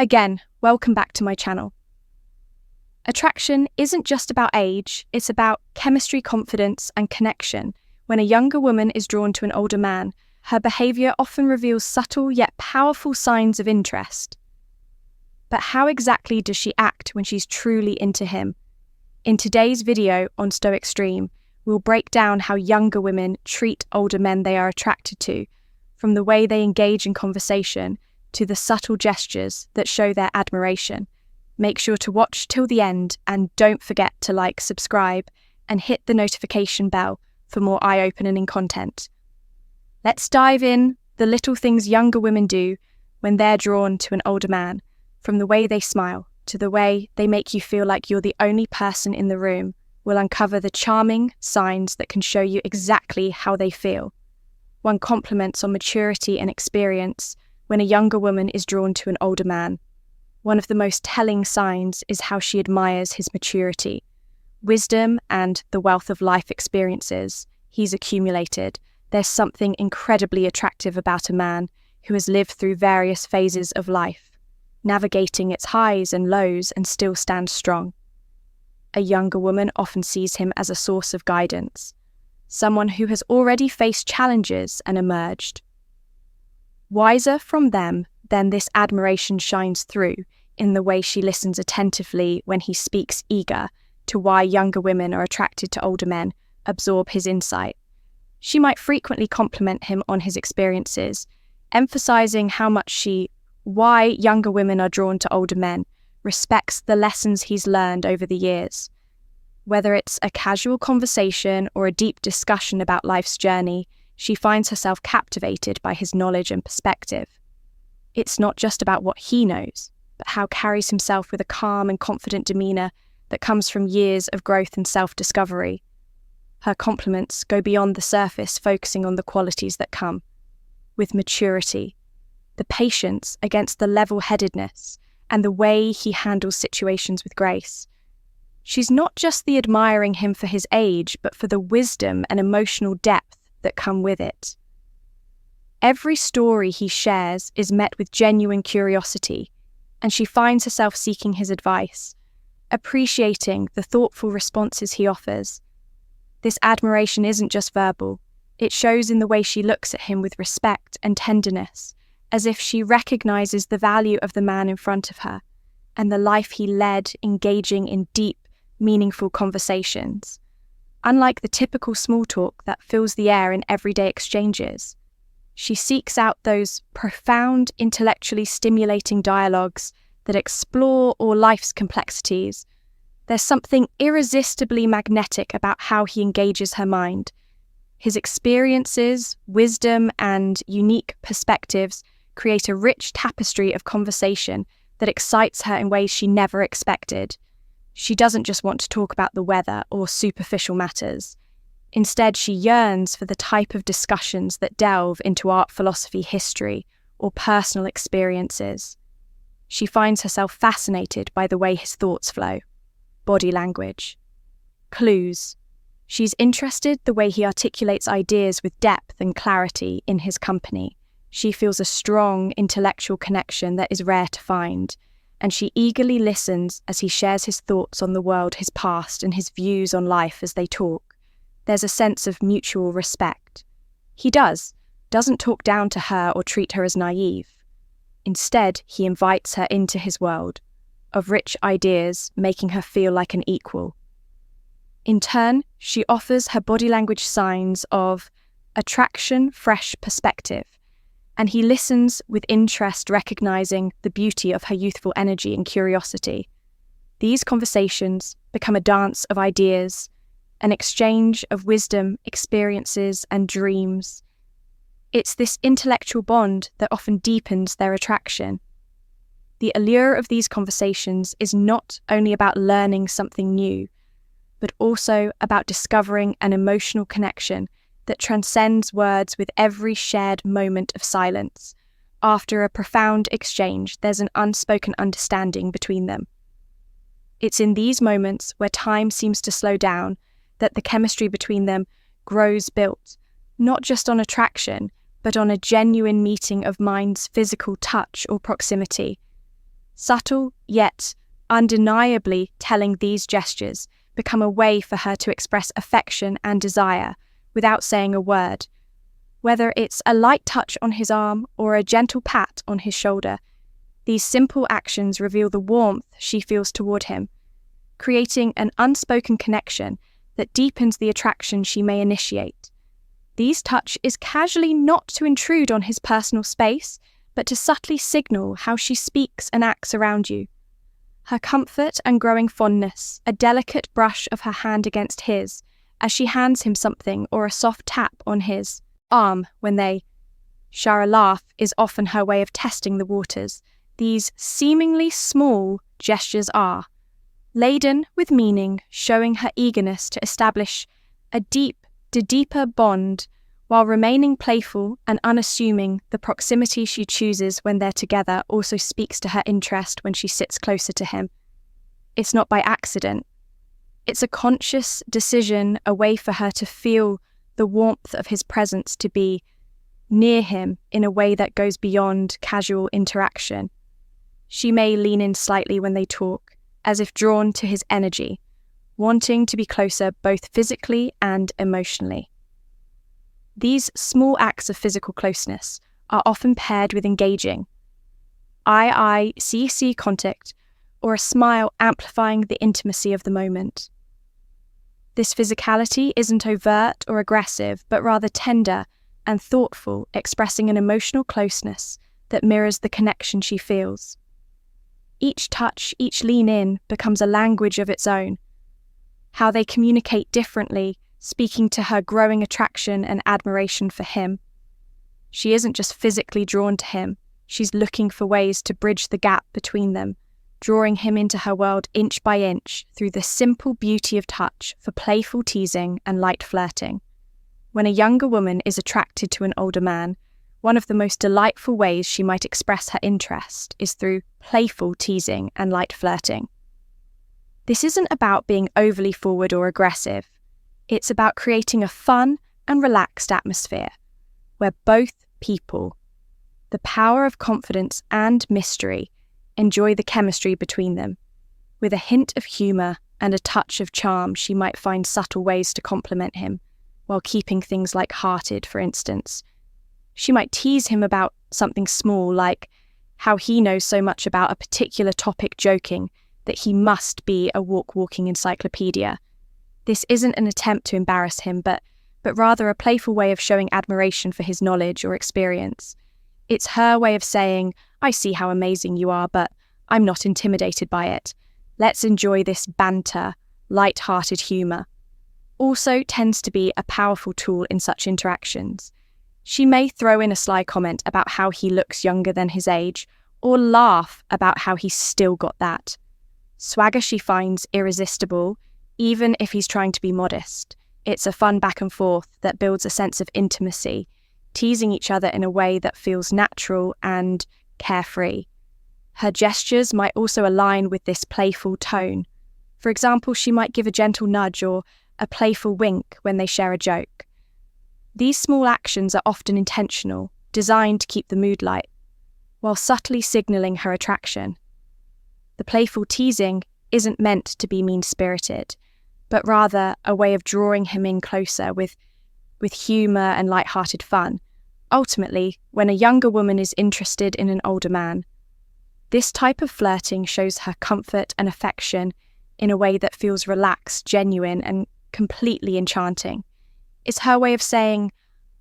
Again, welcome back to my channel. Attraction isn't just about age, it's about chemistry, confidence, and connection. When a younger woman is drawn to an older man, her behavior often reveals subtle yet powerful signs of interest. But how exactly does she act when she's truly into him? In today's video on Stoic Stream, we'll break down how younger women treat older men they are attracted to, from the way they engage in conversation to the subtle gestures that show their admiration. Make sure to watch till the end and don't forget to like, subscribe, and hit the notification bell for more eye-opening content. Let's dive in the little things younger women do when they're drawn to an older man, from the way they smile to the way they make you feel like you're the only person in the room. We'll uncover the charming signs that can show you exactly how they feel. One compliments on maturity and experience when a younger woman is drawn to an older man. One of the most telling signs is how she admires his maturity, wisdom, and the wealth of life experiences he's accumulated. There's something incredibly attractive about a man who has lived through various phases of life, navigating its highs and lows and still stands strong. A younger woman often sees him as a source of guidance, someone who has already faced challenges and emerged. Wiser from them, then this admiration shines through in the way she listens attentively when he speaks, eager to why younger women are attracted to older men, absorb his insight. She might frequently compliment him on his experiences, emphasizing why younger women are drawn to older men, respects the lessons he's learned over the years. Whether it's a casual conversation or a deep discussion about life's journey, she finds herself captivated by his knowledge and perspective. It's not just about what he knows, but how carries himself with a calm and confident demeanor that comes from years of growth and self-discovery. Her compliments go beyond the surface, focusing on the qualities that come with maturity, the patience against the level-headedness, and the way he handles situations with grace. She's not just admiring him for his age, but for the wisdom and emotional depth that come with it. Every story he shares is met with genuine curiosity, and she finds herself seeking his advice, appreciating the thoughtful responses he offers. This admiration isn't just verbal, it shows in the way she looks at him with respect and tenderness, as if she recognizes the value of the man in front of her and the life he led, engaging in deep, meaningful conversations. Unlike the typical small talk that fills the air in everyday exchanges, she seeks out those profound, intellectually stimulating dialogues that explore all life's complexities. There's something irresistibly magnetic about how he engages her mind. His experiences, wisdom, and unique perspectives create a rich tapestry of conversation that excites her in ways she never expected. She doesn't just want to talk about the weather or superficial matters. Instead, she yearns for the type of discussions that delve into art, philosophy, history, or personal experiences. She finds herself fascinated by the way his thoughts flow. Body language. Clues. She's interested the way he articulates ideas with depth and clarity in his company. She feels a strong intellectual connection that is rare to find, and she eagerly listens as he shares his thoughts on the world, his past, and his views on life as they talk. There's a sense of mutual respect. He doesn't talk down to her or treat her as naive. Instead, he invites her into his world of rich ideas, making her feel like an equal. In turn, she offers her body language signs of attraction, fresh perspective, and he listens with interest, recognizing the beauty of her youthful energy and curiosity. These conversations become a dance of ideas, an exchange of wisdom, experiences, and dreams. It's this intellectual bond that often deepens their attraction. The allure of these conversations is not only about learning something new, but also about discovering an emotional connection that transcends words with every shared moment of silence. After a profound exchange, there's an unspoken understanding between them. It's in these moments where time seems to slow down that the chemistry between them grows, built, not just on attraction, but on a genuine meeting of minds, physical touch or proximity. Subtle, yet undeniably telling, these gestures become a way for her to express affection and desire without saying a word. Whether it's a light touch on his arm or a gentle pat on his shoulder, these simple actions reveal the warmth she feels toward him, creating an unspoken connection that deepens the attraction she may initiate. These touch is casually not to intrude on his personal space, but to subtly signal how she speaks and acts around you. Her comfort and growing fondness, a delicate brush of her hand against his as she hands him something, or a soft tap on his arm when they share a laugh, is often her way of testing the waters. These seemingly small gestures are laden with meaning, showing her eagerness to establish a deeper bond while remaining playful and unassuming. The proximity she chooses when they're together also speaks to her interest when she sits closer to him. It's not by accident. It's a conscious decision, a way for her to feel the warmth of his presence, to be near him in a way that goes beyond casual interaction. She may lean in slightly when they talk, as if drawn to his energy, wanting to be closer both physically and emotionally. These small acts of physical closeness are often paired with engaging eye-eye, see contact, or a smile amplifying the intimacy of the moment. This physicality isn't overt or aggressive, but rather tender and thoughtful, expressing an emotional closeness that mirrors the connection she feels. Each touch, each lean in, becomes a language of its own. How they communicate differently, speaking to her growing attraction and admiration for him. She isn't just physically drawn to him, she's looking for ways to bridge the gap between them, drawing him into her world inch by inch through the simple beauty of touch for playful teasing and light flirting. When a younger woman is attracted to an older man, one of the most delightful ways she might express her interest is through playful teasing and light flirting. This isn't about being overly forward or aggressive. It's about creating a fun and relaxed atmosphere where both people, the power of confidence and mystery, enjoy the chemistry between them. With a hint of humour and a touch of charm, she might find subtle ways to compliment him, while keeping things light-hearted. For instance, she might tease him about something small, like how he knows so much about a particular topic, joking that he must be a walking encyclopedia. This isn't an attempt to embarrass him, but rather a playful way of showing admiration for his knowledge or experience. It's her way of saying, I see how amazing you are, but I'm not intimidated by it. Let's enjoy this banter, light-hearted humour. Also tends to be a powerful tool in such interactions. She may throw in a sly comment about how he looks younger than his age, or laugh about how he's still got that swagger she finds irresistible, even if he's trying to be modest. It's a fun back and forth that builds a sense of intimacy, teasing each other in a way that feels natural and carefree. Her gestures might also align with this playful tone. For example, she might give a gentle nudge or a playful wink when they share a joke. These small actions are often intentional, designed to keep the mood light, while subtly signalling her attraction. The playful teasing isn't meant to be mean-spirited, but rather a way of drawing him in closer with humour and light-hearted fun. Ultimately, when a younger woman is interested in an older man, this type of flirting shows her comfort and affection in a way that feels relaxed, genuine, and completely enchanting. It's her way of saying,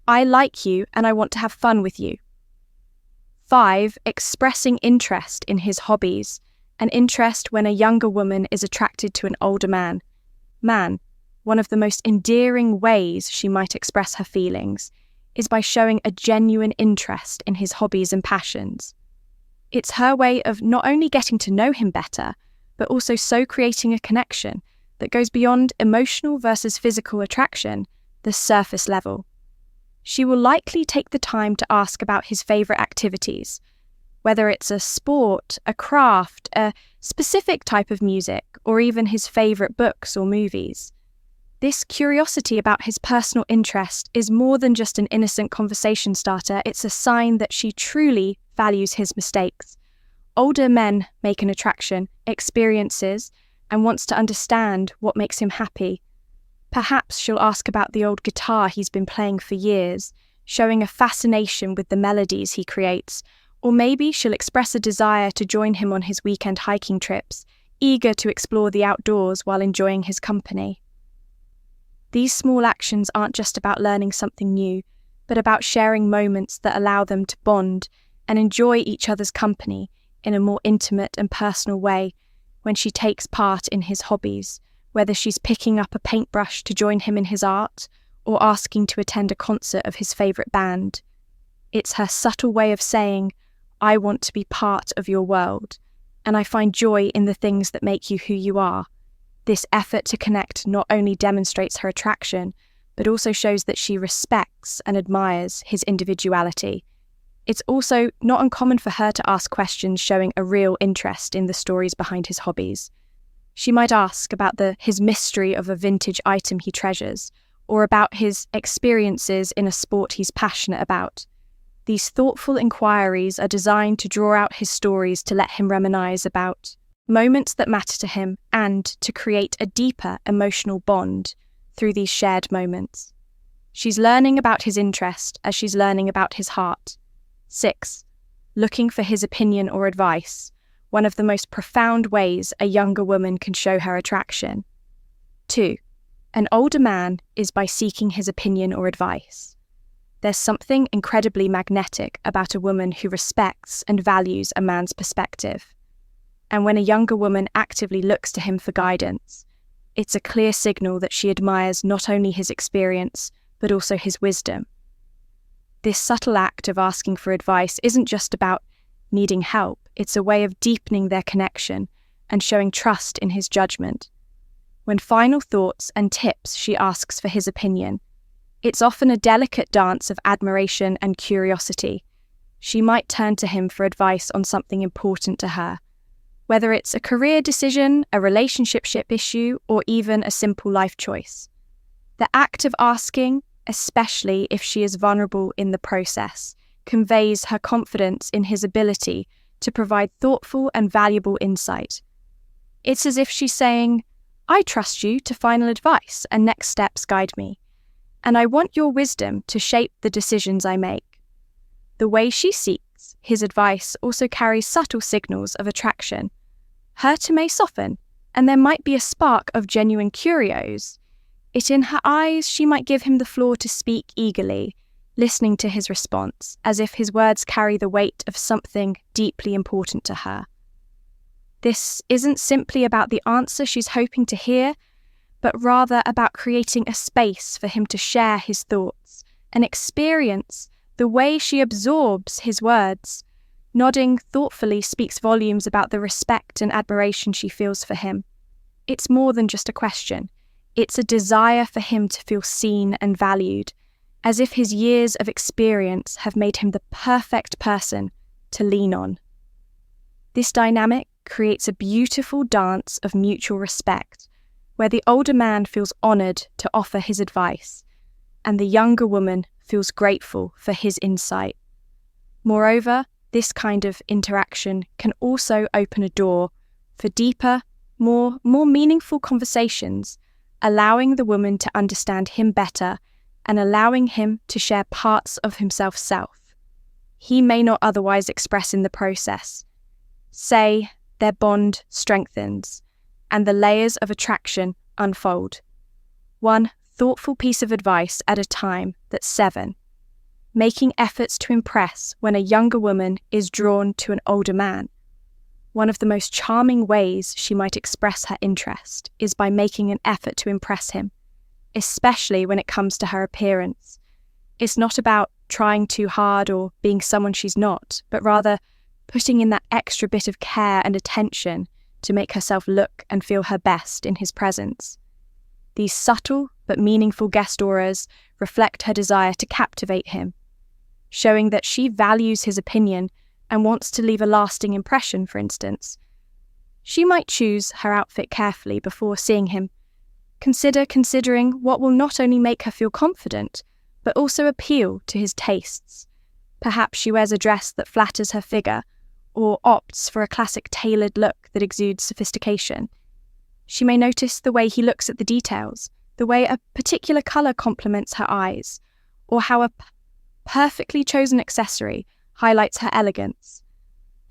I like you and I want to have fun with you. 5. Expressing interest in his hobbies. An interest when a younger woman is attracted to an older man. One of the most endearing ways she might express her feelings is by showing a genuine interest in his hobbies and passions. It's her way of not only getting to know him better, but also so creating a connection that goes beyond emotional versus physical attraction, the surface level. She will likely take the time to ask about his favourite activities, whether it's a sport, a craft, a specific type of music, or even his favourite books or movies. This curiosity about his personal interest is more than just an innocent conversation starter. It's a sign that she truly values his mistakes, Older men make an attraction, experiences, and wants to understand what makes him happy. Perhaps she'll ask about the old guitar he's been playing for years, showing a fascination with the melodies he creates, or maybe she'll express a desire to join him on his weekend hiking trips, eager to explore the outdoors while enjoying his company. These small actions aren't just about learning something new, but about sharing moments that allow them to bond and enjoy each other's company in a more intimate and personal way when she takes part in his hobbies, whether she's picking up a paintbrush to join him in his art or asking to attend a concert of his favourite band. It's her subtle way of saying, I want to be part of your world, and I find joy in the things that make you who you are. This effort to connect not only demonstrates her attraction, but also shows that she respects and admires his individuality. It's also not uncommon for her to ask questions showing a real interest in the stories behind his hobbies. She might ask about his mystery of a vintage item he treasures, or about his experiences in a sport he's passionate about. These thoughtful inquiries are designed to draw out his stories to let him reminisce about moments that matter to him and to create a deeper emotional bond through these shared moments. She's learning about his interest as she's learning about his heart. 6. Looking for his opinion or advice, one of the most profound ways a younger woman can show her attraction. 2. An older man is by seeking his opinion or advice. There's something incredibly magnetic about a woman who respects and values a man's perspective. And when a younger woman actively looks to him for guidance, it's a clear signal that she admires not only his experience, but also his wisdom. This subtle act of asking for advice isn't just about needing help, it's a way of deepening their connection and showing trust in his judgment. When final thoughts and tips she asks for his opinion, it's often a delicate dance of admiration and curiosity. She might turn to him for advice on something important to her, whether it's a career decision, a relationship issue, or even a simple life choice. The act of asking, especially if she is vulnerable in the process, conveys her confidence in his ability to provide thoughtful and valuable insight. It's as if she's saying, I trust you to final advice and next steps guide me, and I want your wisdom to shape the decisions I make. The way she seeks his advice also carries subtle signals of attraction. Her tone may soften, and there might be a spark of genuine curios. In her eyes, she might give him the floor to speak eagerly, listening to his response, as if his words carry the weight of something deeply important to her. This isn't simply about the answer she's hoping to hear, but rather about creating a space for him to share his thoughts and experience the way she absorbs his words. Nodding thoughtfully speaks volumes about the respect and admiration she feels for him. It's more than just a question. It's a desire for him to feel seen and valued, as if his years of experience have made him the perfect person to lean on. This dynamic creates a beautiful dance of mutual respect, where the older man feels honoured to offer his advice, and the younger woman feels grateful for his insight. Moreover, this kind of interaction can also open a door for deeper, more meaningful conversations, allowing the woman to understand him better and allowing him to share parts of himself he may not otherwise express in the process. Say, their bond strengthens, and the layers of attraction unfold. One thoughtful piece of advice at a time. That's 7. Making efforts to impress when a younger woman is drawn to an older man. One of the most charming ways she might express her interest is by making an effort to impress him, especially when it comes to her appearance. It's not about trying too hard or being someone she's not, but rather putting in that extra bit of care and attention to make herself look and feel her best in his presence. These subtle but meaningful gesturas reflect her desire to captivate him, showing that she values his opinion and wants to leave a lasting impression, for instance. She might choose her outfit carefully before seeing him. Considering what will not only make her feel confident, but also appeal to his tastes. Perhaps she wears a dress that flatters her figure, or opts for a classic tailored look that exudes sophistication. She may notice the way he looks at the details, the way a particular colour complements her eyes, or how a perfectly chosen accessory highlights her elegance.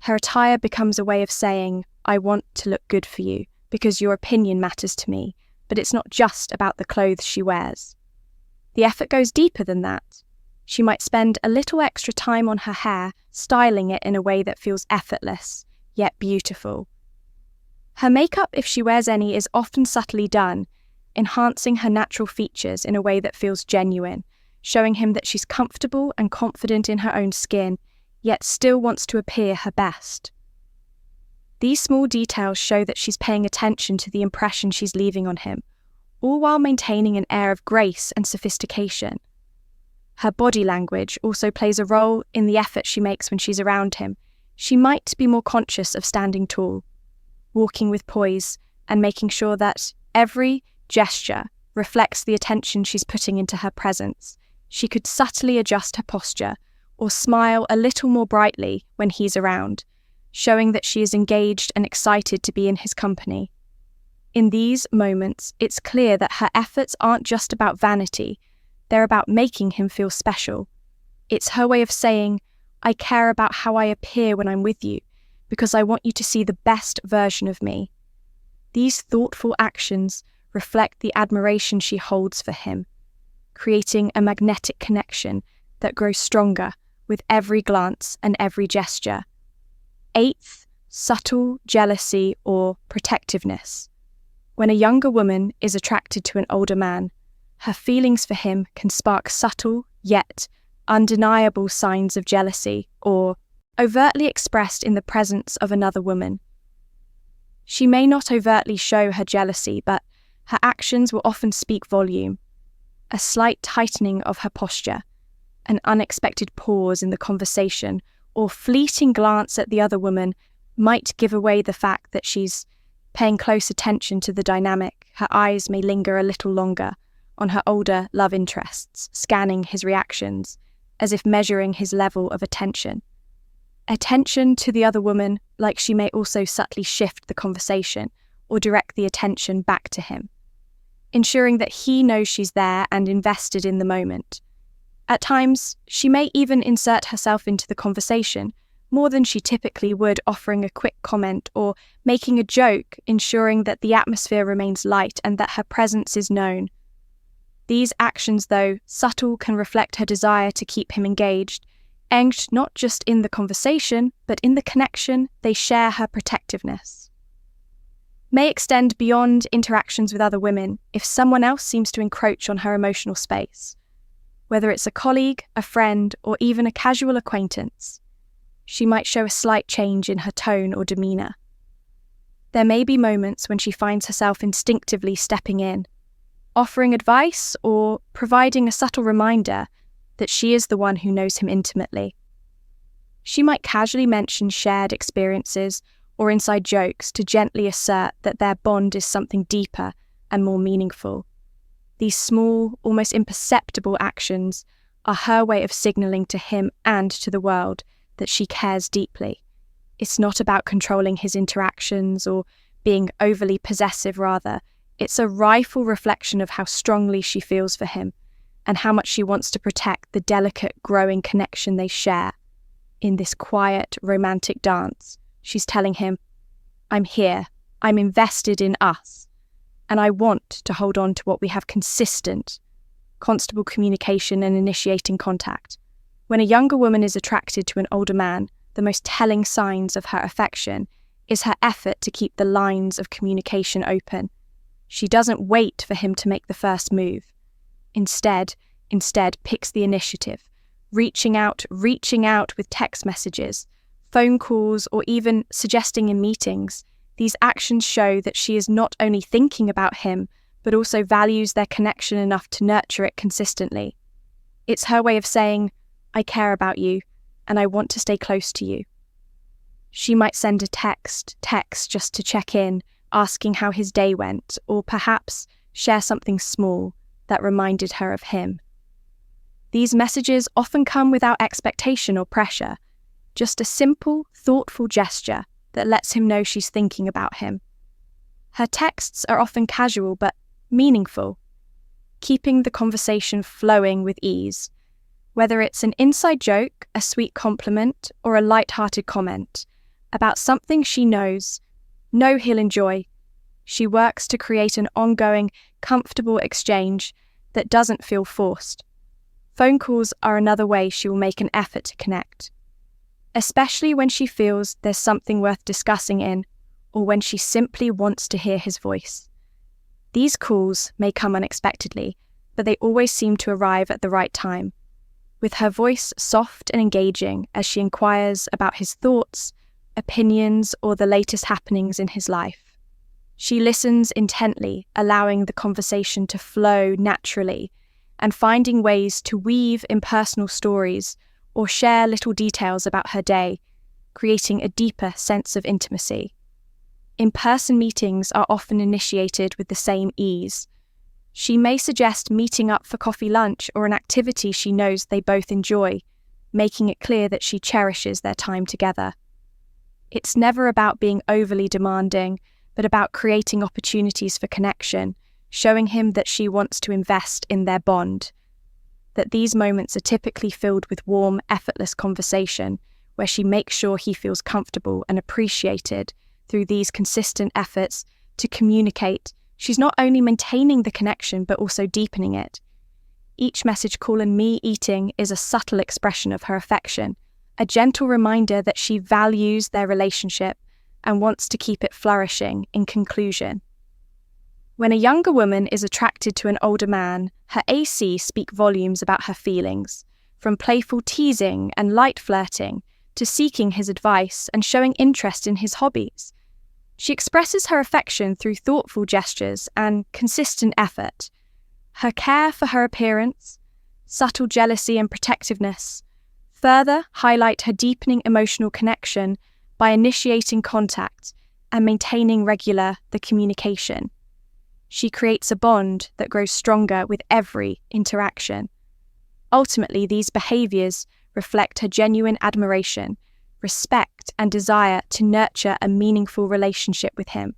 Her attire becomes a way of saying, I want to look good for you because your opinion matters to me, but it's not just about the clothes she wears. The effort goes deeper than that. She might spend a little extra time on her hair, styling it in a way that feels effortless, yet beautiful. Her makeup, if she wears any, is often subtly done, enhancing her natural features in a way that feels genuine, showing him that she's comfortable and confident in her own skin, yet still wants to appear her best. These small details show that she's paying attention to the impression she's leaving on him, all while maintaining an air of grace and sophistication. Her body language also plays a role in the effort she makes when she's around him. She might be more conscious of standing tall, walking with poise, and making sure that every gesture reflects the attention she's putting into her presence. She could subtly adjust her posture or smile a little more brightly when he's around, showing that she is engaged and excited to be in his company. In these moments, it's clear that her efforts aren't just about vanity, they're about making him feel special. It's her way of saying, I care about how I appear when I'm with you, because I want you to see the best version of me. These thoughtful actions reflect the admiration she holds for him, creating a magnetic connection that grows stronger with every glance and every gesture. Eighth, subtle jealousy or protectiveness. When a younger woman is attracted to an older man, her feelings for him can spark subtle yet undeniable signs of jealousy or overtly expressed in the presence of another woman. She may not overtly show her jealousy, but her actions will often speak volume. A slight tightening of her posture, an unexpected pause in the conversation, or fleeting glance at the other woman might give away the fact that she's paying close attention to the dynamic. Her eyes may linger a little longer on her older love interests, scanning his reactions, as if measuring his level of attention. Attention to the other woman, like she may also subtly shift the conversation or direct the attention back to him, ensuring that he knows she's there and invested in the moment. At times, she may even insert herself into the conversation, more than she typically would, offering a quick comment or making a joke, ensuring that the atmosphere remains light and that her presence is known. These actions, though subtle, can reflect her desire to keep him engaged not just in the conversation, but in the connection they share. Her protectiveness may extend beyond interactions with other women if someone else seems to encroach on her emotional space. Whether it's a colleague, a friend, or even a casual acquaintance, she might show a slight change in her tone or demeanour. There may be moments when she finds herself instinctively stepping in, offering advice or providing a subtle reminder that she is the one who knows him intimately. She might casually mention shared experiences or inside jokes to gently assert that their bond is something deeper and more meaningful. These small, almost imperceptible actions are her way of signalling to him and to the world that she cares deeply. It's not about controlling his interactions or being overly possessive, rather. It's a rightful reflection of how strongly she feels for him and how much she wants to protect the delicate, growing connection they share. In this quiet, romantic dance, she's telling him, I'm here, I'm invested in us, and I want to hold on to what we have: constable communication and initiating contact. When a younger woman is attracted to an older man, the most telling signs of her affection is her effort to keep the lines of communication open. She doesn't wait for him to make the first move. Instead picks the initiative, reaching out with text messages, phone calls, or even suggesting in meetings. These actions show that she is not only thinking about him, but also values their connection enough to nurture it consistently. It's her way of saying, I care about you, and I want to stay close to you. She might send a text just to check in, asking how his day went, or perhaps share something small that reminded her of him. These messages often come without expectation or pressure, just a simple, thoughtful gesture that lets him know she's thinking about him. Her texts are often casual but meaningful, keeping the conversation flowing with ease. Whether it's an inside joke, a sweet compliment, or a light-hearted comment about something she knows he'll enjoy, she works to create an ongoing, comfortable exchange that doesn't feel forced. Phone calls are another way she will make an effort to connect, especially when she feels there's something worth discussing or when she simply wants to hear his voice. These calls may come unexpectedly, but they always seem to arrive at the right time, with her voice soft and engaging as she inquires about his thoughts, opinions, or the latest happenings in his life. She listens intently, allowing the conversation to flow naturally and finding ways to weave in personal stories or share little details about her day, creating a deeper sense of intimacy. In-person meetings are often initiated with the same ease. She may suggest meeting up for coffee lunch or an activity she knows they both enjoy, making it clear that she cherishes their time together. It's never about being overly demanding, but about creating opportunities for connection, showing him that she wants to invest in their bond. That these moments are typically filled with warm, effortless conversation, where she makes sure he feels comfortable and appreciated through these consistent efforts to communicate. She's not only maintaining the connection, but also deepening it. Each message call and me eating is a subtle expression of her affection, a gentle reminder that she values their relationship and wants to keep it flourishing. In conclusion, when a younger woman is attracted to an older man, her AC speak volumes about her feelings, from playful teasing and light flirting to seeking his advice and showing interest in his hobbies. She expresses her affection through thoughtful gestures and consistent effort. Her care for her appearance, subtle jealousy and protectiveness further highlight her deepening emotional connection by initiating contact and maintaining regular communication. She creates a bond that grows stronger with every interaction. Ultimately, these behaviors reflect her genuine admiration, respect, and desire to nurture a meaningful relationship with him.